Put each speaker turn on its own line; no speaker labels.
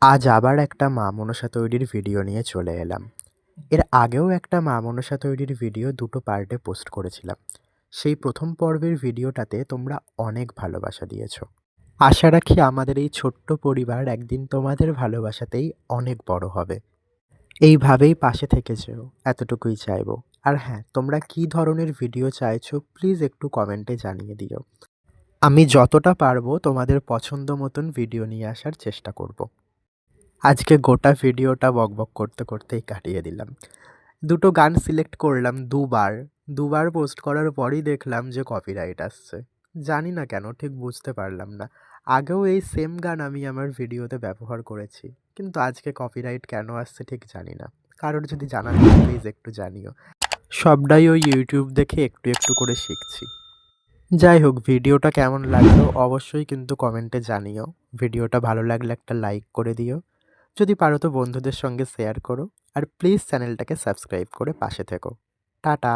আজ আবার একটা মা মনসা তৈরির ভিডিও নিয়ে চলে এলাম। এর আগেও একটা মা মনসা তৈরির ভিডিও দুটো পার্টে পোস্ট করেছিলাম। সেই প্রথম পর্বের ভিডিওটাতে তোমরা অনেক ভালোবাসা দিয়েছো। আশা রাখি আমাদের এই ছোট্ট পরিবার একদিন তোমাদের ভালোবাসাতেই অনেক বড় হবে। এইভাবেই পাশে থেকে যেও, এতটুকুই চাইবো। আর হ্যাঁ, তোমরা কী ধরনের ভিডিও চাইছো প্লিজ একটু কমেন্টে জানিয়ে দিও। আমি যতটা পারবো তোমাদের পছন্দ মতন ভিডিও নিয়ে আসার চেষ্টা করব। আজকে গোটা ভিডিওটা বকবক করতে করতেই কাটিয়ে দিলাম। দুটো গান সিলেক্ট করলাম দুবার। দুবার পোস্ট করার পরই দেখলাম যে কপিরাইট আসছে। জানি না কেন, ঠিক বুঝতে পারলাম না। আগেও এই সেম গান আমি আমার ভিডিওতে ব্যবহার করেছি, কিন্তু আজকে কপিরাইট কেন আসছে ঠিক জানি না। কারোর যদি জানা থাকে প্লিজ একটু জানিও। সবটাই ওই ইউটিউব দেখে একটু একটু করে শিখছি। যাই হোক, ভিডিওটা কেমন লাগলো অবশ্যই কিন্তু কমেন্টে জানিও। ভিডিওটা ভালো লাগলে একটা লাইক করে দিও। যদি পারো তো বন্ধুদের সঙ্গে শেয়ার করো। আর প্লিজ চ্যানেলটাকে সাবস্ক্রাইব করে পাশে থেকো। টাটা।